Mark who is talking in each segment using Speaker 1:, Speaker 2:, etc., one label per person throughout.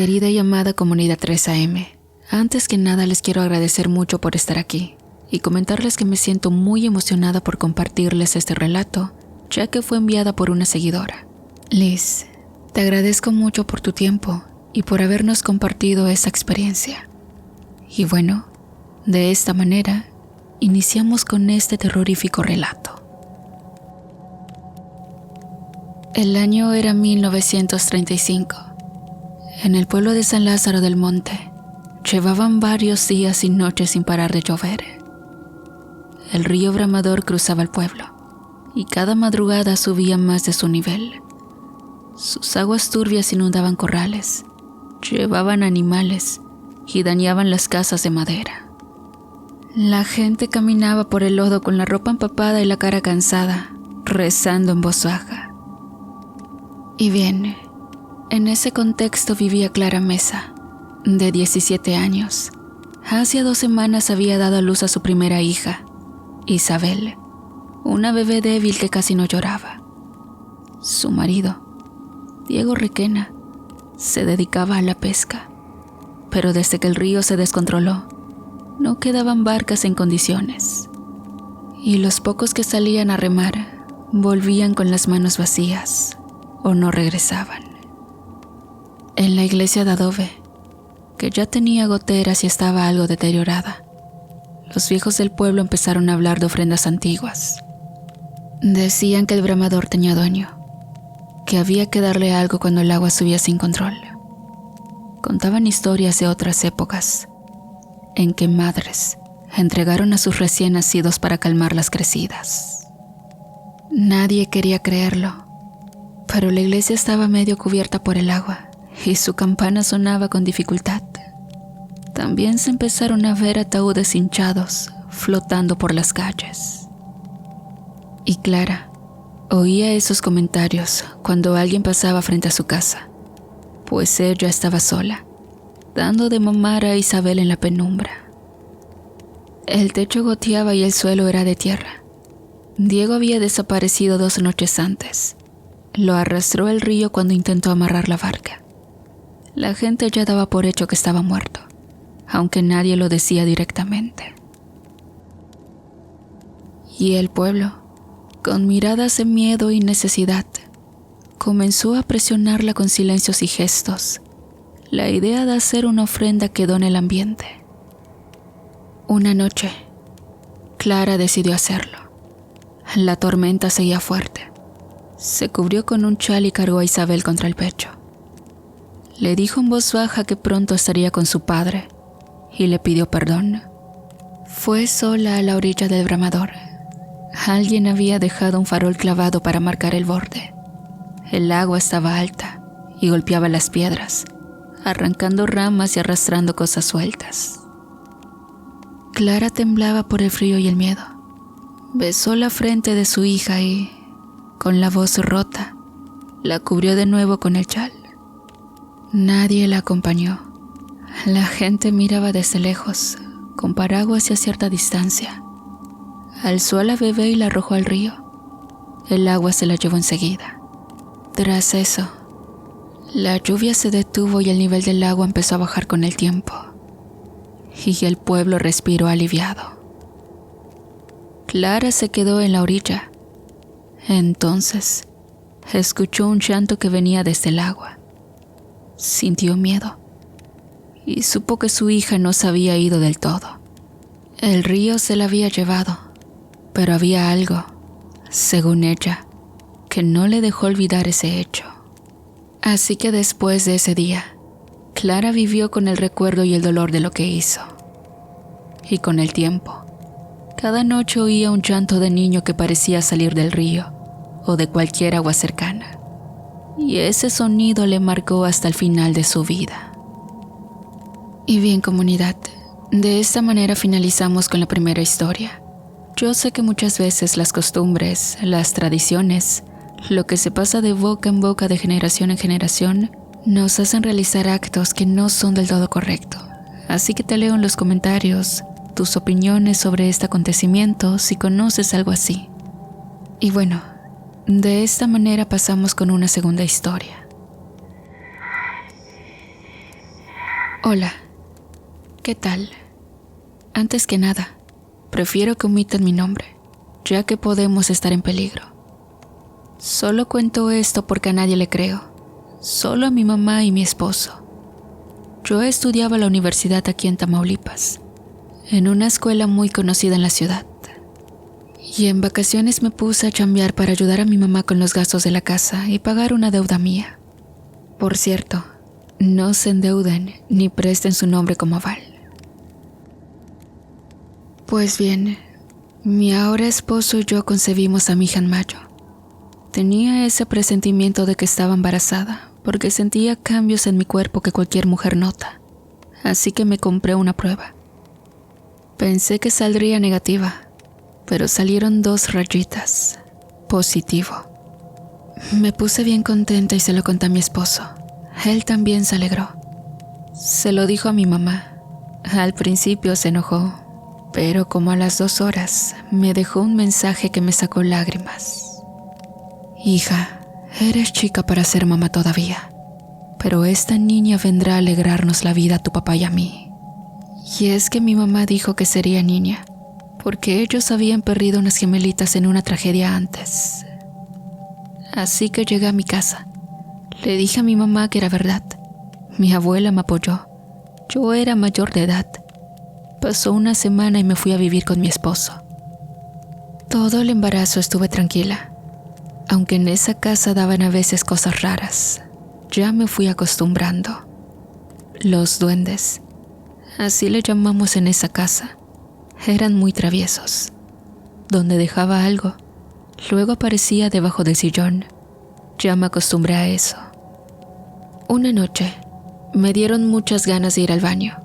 Speaker 1: Querida y amada comunidad 3AM, antes que nada les quiero agradecer mucho por estar aquí y comentarles que me siento muy emocionada por compartirles este relato, ya que fue enviada por una seguidora. Liz, te agradezco mucho por tu tiempo y por habernos compartido esta experiencia. Y bueno, de esta manera, iniciamos con este terrorífico relato. El año era 1935. En el pueblo de San Lázaro del Monte, llevaban varios días y noches sin parar de llover. El río Bramador cruzaba el pueblo, y cada madrugada subía más de su nivel. Sus aguas turbias inundaban corrales, llevaban animales y dañaban las casas de madera. La gente caminaba por el lodo con la ropa empapada y la cara cansada, rezando en voz baja. Y bien, en ese contexto vivía Clara Mesa, de 17 años. Hace 2 semanas había dado a luz a su primera hija, Isabel, una bebé débil que casi no lloraba. Su marido, Diego Requena, se dedicaba a la pesca, pero desde que el río se descontroló, no quedaban barcas en condiciones, y los pocos que salían a remar volvían con las manos vacías o no regresaban. En la iglesia de adobe, que ya tenía goteras y estaba algo deteriorada, los viejos del pueblo empezaron a hablar de ofrendas antiguas. Decían que el Bramador tenía dueño, que había que darle algo cuando el agua subía sin control. Contaban historias de otras épocas, en que madres entregaron a sus recién nacidos para calmar las crecidas. Nadie quería creerlo, pero la iglesia estaba medio cubierta por el agua y su campana sonaba con dificultad. También se empezaron a ver ataúdes hinchados flotando por las calles. Y Clara oía esos comentarios cuando alguien pasaba frente a su casa, pues ella estaba sola, dando de mamar a Isabel en la penumbra. El techo goteaba y el suelo era de tierra. Diego había desaparecido 2 noches antes. Lo arrastró el río cuando intentó amarrar la barca. La gente ya daba por hecho que estaba muerto, aunque nadie lo decía directamente. Y el pueblo, con miradas de miedo y necesidad, comenzó a presionarla con silencios y gestos. La idea de hacer una ofrenda quedó en el ambiente. Una noche, Clara decidió hacerlo. La tormenta seguía fuerte. Se cubrió con un chal y cargó a Isabel contra el pecho. Le dijo en voz baja que pronto estaría con su padre y le pidió perdón. Fue sola a la orilla del Bramador. Alguien había dejado un farol clavado para marcar el borde. El agua estaba alta y golpeaba las piedras, arrancando ramas y arrastrando cosas sueltas. Clara temblaba por el frío y el miedo. Besó la frente de su hija y, con la voz rota, la cubrió de nuevo con el chal. Nadie la acompañó. La gente miraba desde lejos, con paraguas y a cierta distancia. Alzó a la bebé y la arrojó al río. El agua se la llevó enseguida. Tras eso, la lluvia se detuvo y el nivel del agua empezó a bajar con el tiempo. Y el pueblo respiró aliviado. Clara se quedó en la orilla. Entonces, escuchó un llanto que venía desde el agua. Sintió miedo y supo que su hija no se había ido del todo. El río se la había llevado, pero había algo, según ella, que no le dejó olvidar ese hecho. Así que después de ese día, Clara vivió con el recuerdo y el dolor de lo que hizo. Y con el tiempo, cada noche oía un llanto de niño que parecía salir del río o de cualquier agua cercana. Y ese sonido le marcó hasta el final de su vida. Y bien, comunidad, de esta manera finalizamos con la primera historia. Yo sé que muchas veces las costumbres, las tradiciones, lo que se pasa de boca en boca de generación en generación, nos hacen realizar actos que no son del todo correctos. Así que te leo en los comentarios tus opiniones sobre este acontecimiento si conoces algo así. Y bueno, de esta manera pasamos con una segunda historia. Hola, ¿qué tal? Antes que nada, prefiero que omitan mi nombre, ya que podemos estar en peligro. Solo cuento esto porque a nadie le creo, solo a mi mamá y mi esposo. Yo estudiaba en la universidad aquí en Tamaulipas, en una escuela muy conocida en la ciudad. Y en vacaciones me puse a chambear para ayudar a mi mamá con los gastos de la casa y pagar una deuda mía. Por cierto, no se endeuden ni presten su nombre como aval. Pues bien, mi ahora esposo y yo concebimos a mi hija en mayo. Tenía ese presentimiento de que estaba embarazada porque sentía cambios en mi cuerpo que cualquier mujer nota. Así que me compré una prueba. Pensé que saldría negativa, pero salieron 2 rayitas. Positivo. Me puse bien contenta y se lo conté a mi esposo. Él también se alegró. Se lo dijo a mi mamá. Al principio se enojó, pero como a las 2 horas me dejó un mensaje que me sacó lágrimas. Hija, eres chica para ser mamá todavía, pero esta niña vendrá a alegrarnos la vida a tu papá y a mí. Y es que mi mamá dijo que sería niña, porque ellos habían perdido unas gemelitas en una tragedia antes. Así que llegué a mi casa. Le dije a mi mamá que era verdad. Mi abuela me apoyó. Yo era mayor de edad. Pasó una semana y me fui a vivir con mi esposo. Todo el embarazo estuve tranquila, aunque en esa casa daban a veces cosas raras. Ya me fui acostumbrando. Los duendes, así le llamamos en esa casa, eran muy traviesos. Donde dejaba algo, luego aparecía debajo del sillón. Ya me acostumbré a eso. Una noche, me dieron muchas ganas de ir al baño.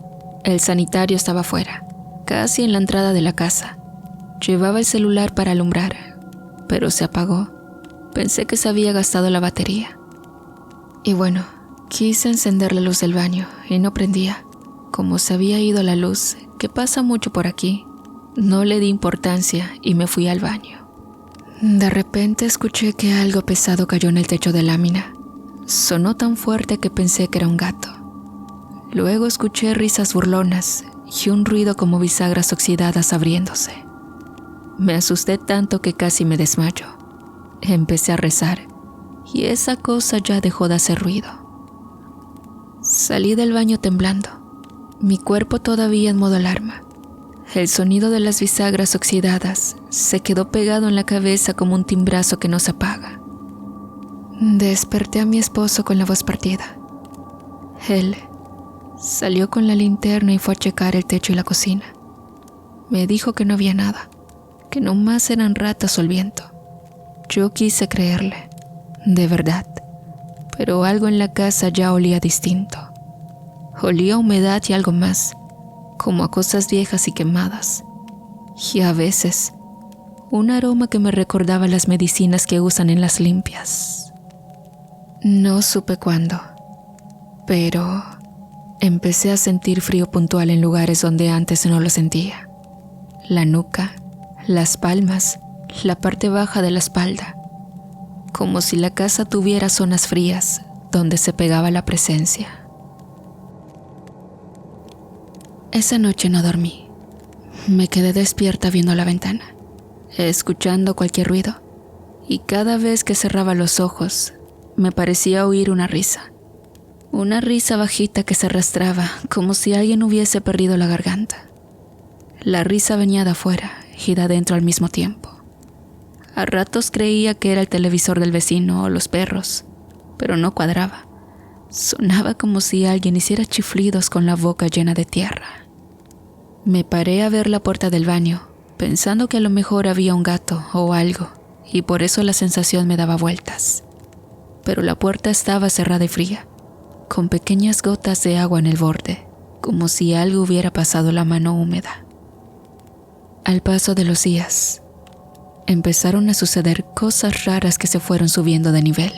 Speaker 1: El sanitario estaba afuera, casi en la entrada de la casa. Llevaba el celular para alumbrar, pero se apagó. Pensé que se había gastado la batería. Y bueno, quise encender la luz del baño y no prendía. Como se había ido la luz, que pasa mucho por aquí, no le di importancia y me fui al baño. De repente escuché que algo pesado cayó en el techo de lámina. Sonó tan fuerte que pensé que era un gato. Luego escuché risas burlonas y un ruido como bisagras oxidadas abriéndose. Me asusté tanto que casi me desmayo. Empecé a rezar y esa cosa ya dejó de hacer ruido. Salí del baño temblando, mi cuerpo todavía en modo alarma. El sonido de las bisagras oxidadas se quedó pegado en la cabeza como un timbrazo que no se apaga. Desperté a mi esposo con la voz partida. Él salió con la linterna y fue a checar el techo y la cocina. Me dijo que no había nada, que nomás eran ratas o el viento. Yo quise creerle, de verdad, pero algo en la casa ya olía distinto. Olía a humedad y algo más, como a cosas viejas y quemadas. Y a veces, un aroma que me recordaba las medicinas que usan en las limpias. No supe cuándo, pero empecé a sentir frío puntual en lugares donde antes no lo sentía. La nuca, las palmas, la parte baja de la espalda, como si la casa tuviera zonas frías donde se pegaba la presencia. Esa noche no dormí. Me quedé despierta viendo la ventana, escuchando cualquier ruido, y cada vez que cerraba los ojos, me parecía oír una risa bajita que se arrastraba como si alguien hubiese perdido la garganta. La risa venía de afuera y de adentro al mismo tiempo. A ratos creía que era el televisor del vecino o los perros, pero no cuadraba. Sonaba como si alguien hiciera chiflidos con la boca llena de tierra. Me paré a ver la puerta del baño, pensando que a lo mejor había un gato o algo, y por eso la sensación me daba vueltas. Pero la puerta estaba cerrada y fría, con pequeñas gotas de agua en el borde, como si algo hubiera pasado la mano húmeda. Al paso de los días, empezaron a suceder cosas raras que se fueron subiendo de nivel.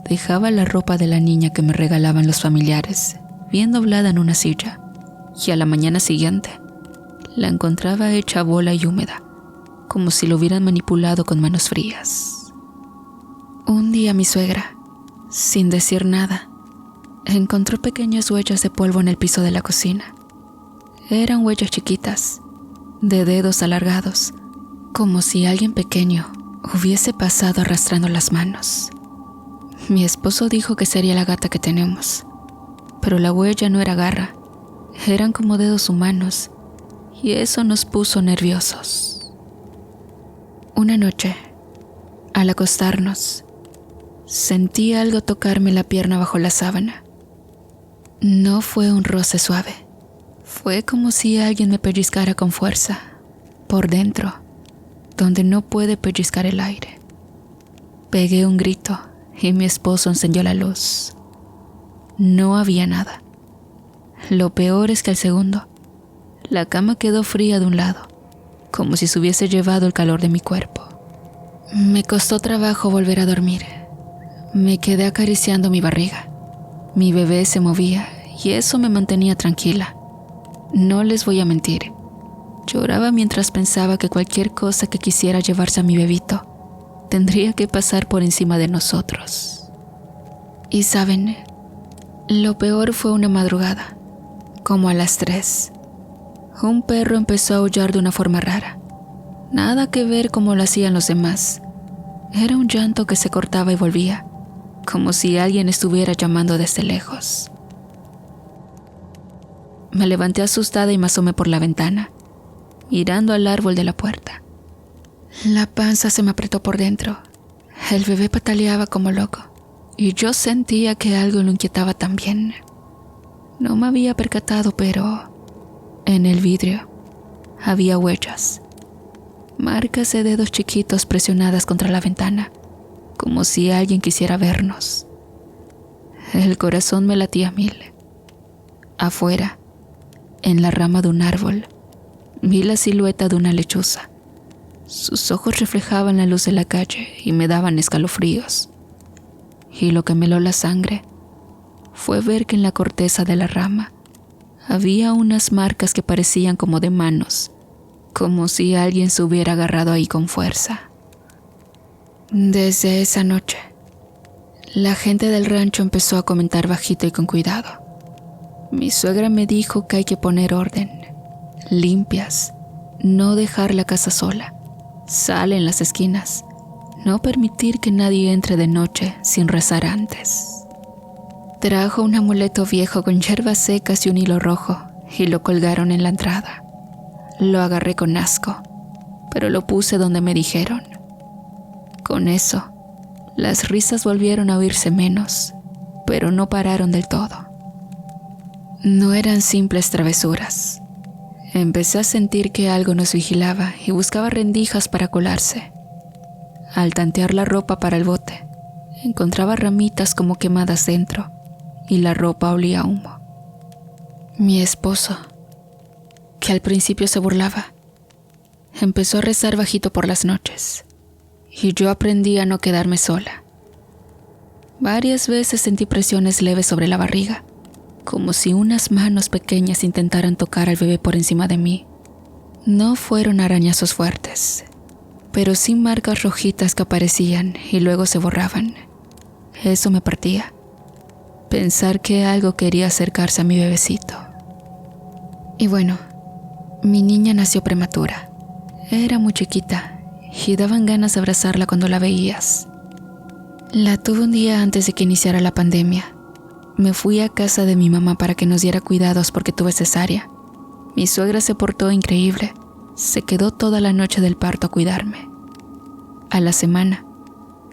Speaker 1: Dejaba la ropa de la niña que me regalaban los familiares, bien doblada en una silla, y a la mañana siguiente, la encontraba hecha bola y húmeda, como si lo hubieran manipulado con manos frías. Un día mi suegra, sin decir nada, encontró pequeñas huellas de polvo en el piso de la cocina. Eran huellas chiquitas, de dedos alargados, como si alguien pequeño hubiese pasado arrastrando las manos. Mi esposo dijo que sería la gata que tenemos, pero la huella no era garra, eran como dedos humanos, y eso nos puso nerviosos. Una noche, al acostarnos, sentí algo tocarme la pierna bajo la sábana. No fue un roce suave, fue como si alguien me pellizcara con fuerza, por dentro, donde no puede pellizcar el aire. Pegué un grito y mi esposo encendió la luz. No había nada. Lo peor es que al segundo, la cama quedó fría de un lado, como si se hubiese llevado el calor de mi cuerpo. Me costó trabajo volver a dormir. Me quedé acariciando mi barriga. Mi bebé se movía y eso me mantenía tranquila. No les voy a mentir. Lloraba mientras pensaba que cualquier cosa que quisiera llevarse a mi bebito tendría que pasar por encima de nosotros. Y saben, lo peor fue una madrugada, como a las 3. Un perro empezó a aullar de una forma rara. Nada que ver como lo hacían los demás. Era un llanto que se cortaba y volvía, como si alguien estuviera llamando desde lejos. Me levanté asustada y me asomé por la ventana, mirando al árbol de la puerta. La panza se me apretó por dentro. El bebé pataleaba como loco, y yo sentía que algo lo inquietaba también. No me había percatado, pero en el vidrio había huellas, marcas de dedos chiquitos presionadas contra la ventana, como si alguien quisiera vernos. El corazón me latía a 1000. Afuera, en la rama de un árbol, vi la silueta de una lechuza. Sus ojos reflejaban la luz de la calle y me daban escalofríos. Y lo que me heló la sangre fue ver que en la corteza de la rama había unas marcas que parecían como de manos, como si alguien se hubiera agarrado ahí con fuerza. Desde esa noche, la gente del rancho empezó a comentar bajito y con cuidado. Mi suegra me dijo que hay que poner orden, limpias, no dejar la casa sola, sal en las esquinas, no permitir que nadie entre de noche sin rezar antes. Trajo un amuleto viejo con hierbas secas y un hilo rojo y lo colgaron en la entrada. Lo agarré con asco, pero lo puse donde me dijeron. Con eso, las risas volvieron a oírse menos, pero no pararon del todo. No eran simples travesuras. Empecé a sentir que algo nos vigilaba y buscaba rendijas para colarse. Al tantear la ropa para el bote, encontraba ramitas como quemadas dentro y la ropa olía a humo. Mi esposo, que al principio se burlaba, empezó a rezar bajito por las noches y yo aprendí a no quedarme sola. Varias veces sentí presiones leves sobre la barriga, como si unas manos pequeñas intentaran tocar al bebé por encima de mí. No fueron arañazos fuertes, pero sí marcas rojitas que aparecían y luego se borraban. Eso me partía. Pensar que algo quería acercarse a mi bebecito. Y bueno, mi niña nació prematura. Era muy chiquita y daban ganas de abrazarla cuando la veías. La tuve un día antes de que iniciara la pandemia. Me fui a casa de mi mamá para que nos diera cuidados porque tuve cesárea. Mi suegra se portó increíble. Se quedó toda la noche del parto a cuidarme. A la semana,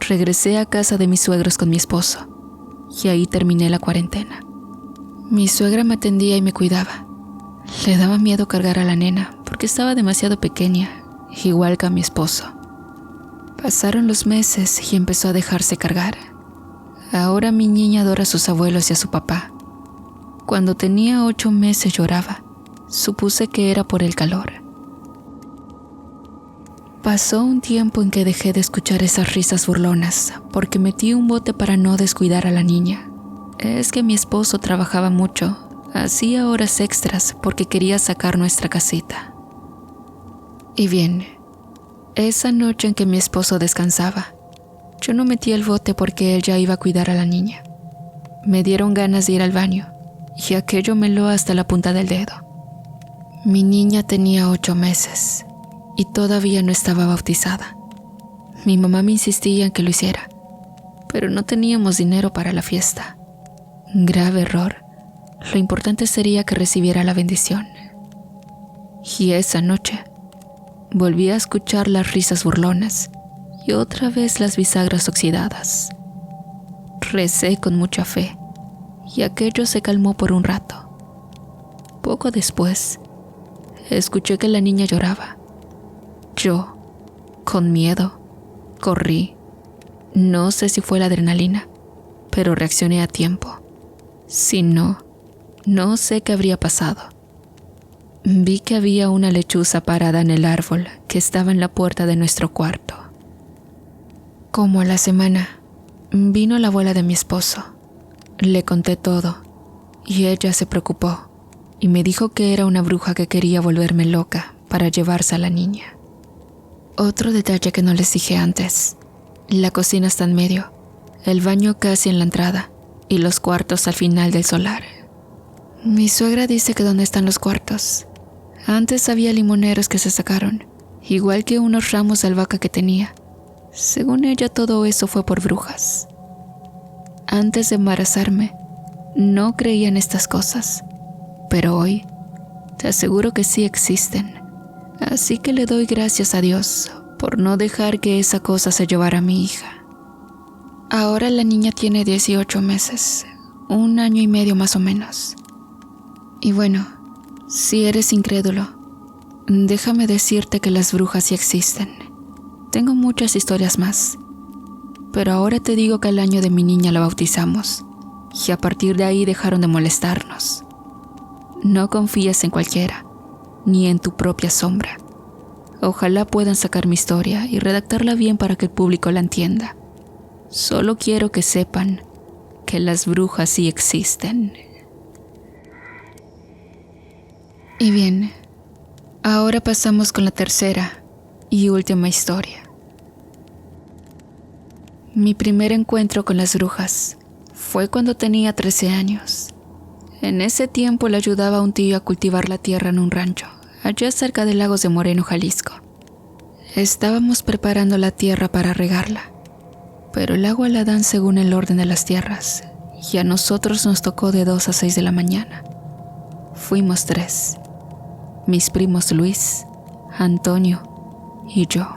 Speaker 1: regresé a casa de mis suegros con mi esposo y ahí terminé la cuarentena. Mi suegra me atendía y me cuidaba. Le daba miedo cargar a la nena porque estaba demasiado pequeña, igual que a mi esposo. Pasaron los meses y empezó a dejarse cargar. Ahora mi niña adora a sus abuelos y a su papá. Cuando tenía 8 meses lloraba. Supuse que era por el calor. Pasó un tiempo en que dejé de escuchar esas risas burlonas porque metí un bote para no descuidar a la niña. Es que mi esposo trabajaba mucho, hacía horas extras porque quería sacar nuestra casita. Y bien, esa noche en que mi esposo descansaba, yo no metí el bote porque él ya iba a cuidar a la niña. Me dieron ganas de ir al baño y aquello me heló hasta la punta del dedo. Mi niña tenía 8 meses y todavía no estaba bautizada. Mi mamá me insistía en que lo hiciera, pero no teníamos dinero para la fiesta. Grave error. Lo importante sería que recibiera la bendición. Y esa noche volví a escuchar las risas burlonas y otra vez las bisagras oxidadas. Recé con mucha fe y aquello se calmó por un rato. Poco después, escuché que la niña lloraba. Yo, con miedo, corrí. No sé si fue la adrenalina, pero reaccioné a tiempo. Si no, no sé qué habría pasado. Vi que había una lechuza parada en el árbol que estaba en la puerta de nuestro cuarto. Como a la semana, vino la abuela de mi esposo. Le conté todo y ella se preocupó y me dijo que era una bruja que quería volverme loca para llevarse a la niña. Otro detalle que no les dije antes: la cocina está en medio, el baño casi en la entrada y los cuartos al final del solar. Mi suegra dice que ¿dónde están los cuartos? Antes había limoneros que se sacaron, igual que unos ramos de albahaca que tenía. Según ella, todo eso fue por brujas. Antes de embarazarme, no creía en estas cosas, pero hoy te aseguro que sí existen. Así que le doy gracias a Dios por no dejar que esa cosa se llevara a mi hija. Ahora la niña tiene 18 meses, 1 año y medio más o menos. Y bueno, si eres incrédulo, déjame decirte que las brujas sí existen. Tengo muchas historias más, pero ahora te digo que al año de mi niña la bautizamos y a partir de ahí dejaron de molestarnos. No confíes en cualquiera, ni en tu propia sombra. Ojalá puedan sacar mi historia y redactarla bien para que el público la entienda. Solo quiero que sepan que las brujas sí existen. Y bien, ahora pasamos con la tercera y última historia. Mi primer encuentro con las brujas fue cuando tenía 13 años. En ese tiempo le ayudaba a un tío a cultivar la tierra en un rancho, allá cerca de Lagos de Moreno, Jalisco. Estábamos preparando la tierra para regarla, pero el agua la dan según el orden de las tierras, y a nosotros nos tocó de 2 a 6 de la mañana. Fuimos 3, mis primos Luis, Antonio y yo.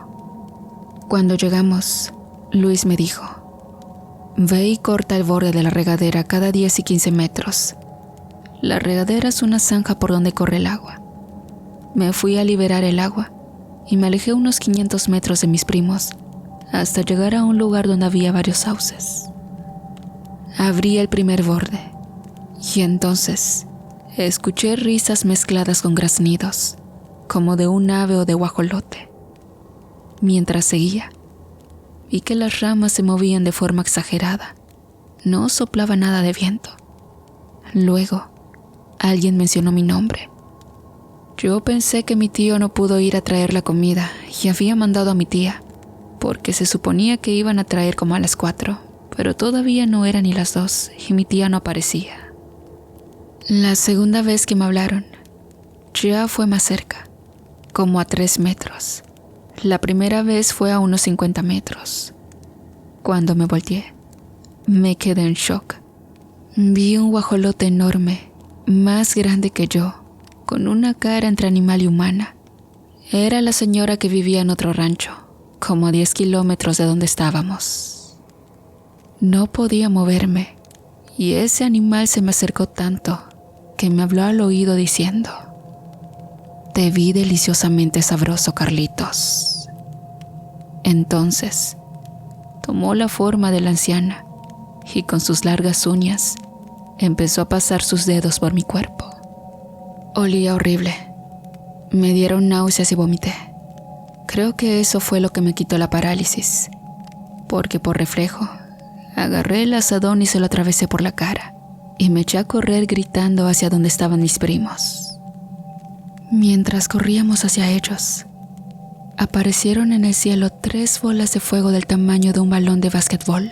Speaker 1: Cuando llegamos, Luis me dijo: ve y corta el borde de la regadera cada 10 y 15 metros. La regadera es una zanja por donde corre el agua. Me fui a liberar el agua y me alejé unos 500 metros de mis primos hasta llegar a un lugar donde había varios sauces. Abrí el primer borde y entonces escuché risas mezcladas con graznidos, como de un ave o de guajolote. Mientras seguía, vi que las ramas se movían de forma exagerada. No soplaba nada de viento. Luego, alguien mencionó mi nombre. Yo pensé que mi tío no pudo ir a traer la comida y había mandado a mi tía, porque se suponía que iban a traer como a las 4, pero todavía no eran ni las 2 y mi tía no aparecía. La segunda vez que me hablaron, ya fue más cerca, como a 3 metros. La primera vez fue a unos 50 metros. Cuando me volteé, me quedé en shock. Vi un guajolote enorme, más grande que yo, con una cara entre animal y humana. Era la señora que vivía en otro rancho, como a 10 kilómetros de donde estábamos. No podía moverme, y ese animal se me acercó tanto que me habló al oído diciendo: te vi deliciosamente sabroso, Carlitos. Entonces, tomó la forma de la anciana y con sus largas uñas empezó a pasar sus dedos por mi cuerpo. Olía horrible. Me dieron náuseas y vomité. Creo que eso fue lo que me quitó la parálisis, porque por reflejo agarré el asadón y se lo atravesé por la cara y me eché a correr gritando hacia donde estaban mis primos. Mientras corríamos hacia ellos, aparecieron en el cielo 3 bolas de fuego del tamaño de un balón de básquetbol.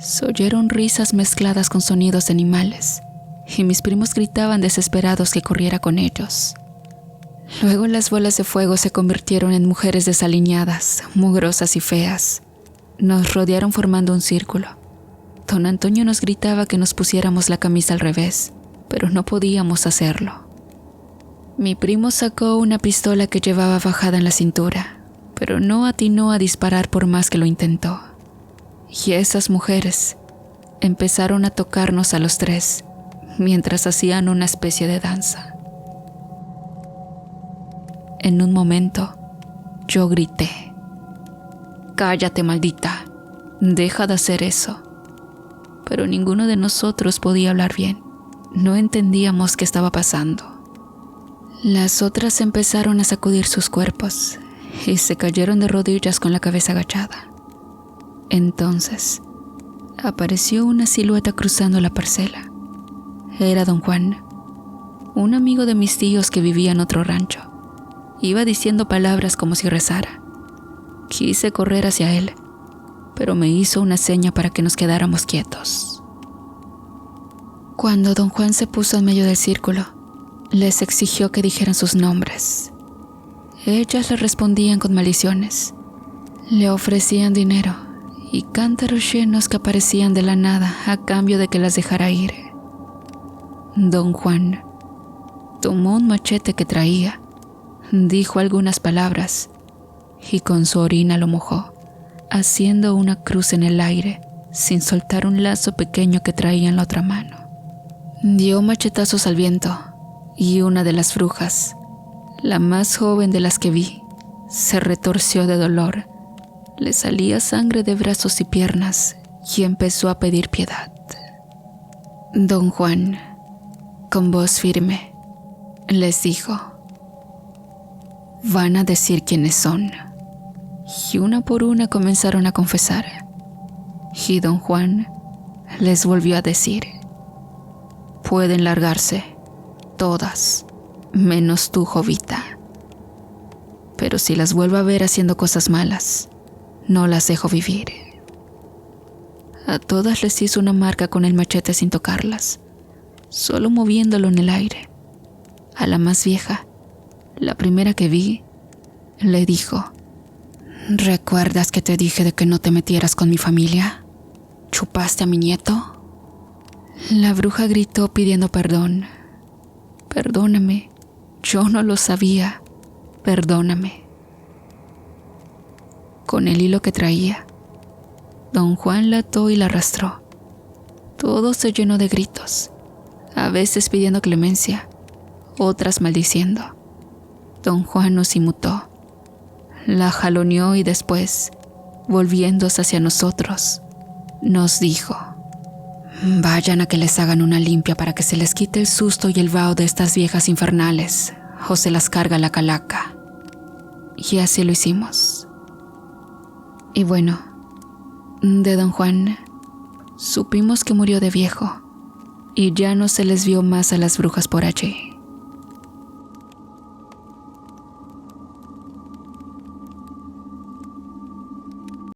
Speaker 1: Se oyeron risas mezcladas con sonidos de animales, y mis primos gritaban desesperados que corriera con ellos. Luego las bolas de fuego se convirtieron en mujeres desaliñadas, mugrosas y feas. Nos rodearon formando un círculo. Don Antonio nos gritaba que nos pusiéramos la camisa al revés, pero no podíamos hacerlo. Mi primo sacó una pistola que llevaba bajada en la cintura, pero no atinó a disparar por más que lo intentó. Y esas mujeres empezaron a tocarnos a los tres, mientras hacían una especie de danza. En un momento, yo grité: «¡Cállate, maldita! Deja de hacer eso». Pero ninguno de nosotros podía hablar bien. No entendíamos qué estaba pasando. Las otras empezaron a sacudir sus cuerpos y se cayeron de rodillas con la cabeza agachada. Entonces, apareció una silueta cruzando la parcela. Era don Juan, un amigo de mis tíos que vivía en otro rancho. Iba diciendo palabras como si rezara. Quise correr hacia él, pero me hizo una seña para que nos quedáramos quietos. Cuando don Juan se puso en medio del círculo, les exigió que dijeran sus nombres. Ellas le respondían con maldiciones. Le ofrecían dinero y cántaros llenos que aparecían de la nada a cambio de que las dejara ir. Don Juan tomó un machete que traía, dijo algunas palabras y con su orina lo mojó, haciendo una cruz en el aire sin soltar un lazo pequeño que traía en la otra mano. Dio machetazos al viento y una de las brujas, la más joven de las que vi, se retorció de dolor. Le salía sangre de brazos y piernas y empezó a pedir piedad. Don Juan, con voz firme, les dijo: «Van a decir quiénes son». Y una por una comenzaron a confesar. Y don Juan les volvió a decir: «Pueden largarse, todas, menos tú, Jovita. Pero si las vuelvo a ver haciendo cosas malas, no las dejo vivir». A todas les hizo una marca con el machete sin tocarlas, solo moviéndolo en el aire. A la más vieja, la primera que vi, le dijo: «¿Recuerdas que te dije de que no te metieras con mi familia? ¿Chupaste a mi nieto?». La bruja gritó pidiendo perdón: «Perdóname, yo no lo sabía, perdóname». Con el hilo que traía, don Juan la ató y la arrastró. Todo se llenó de gritos, a veces pidiendo clemencia, otras maldiciendo. Don Juan nos inmutó, la jaloneó y después, volviéndose hacia nosotros, nos dijo: «Vayan a que les hagan una limpia para que se les quite el susto y el vaho de estas viejas infernales, o se las carga la calaca». Y así lo hicimos. Y bueno, de don Juan supimos que murió de viejo y ya no se les vio más a las brujas por allí.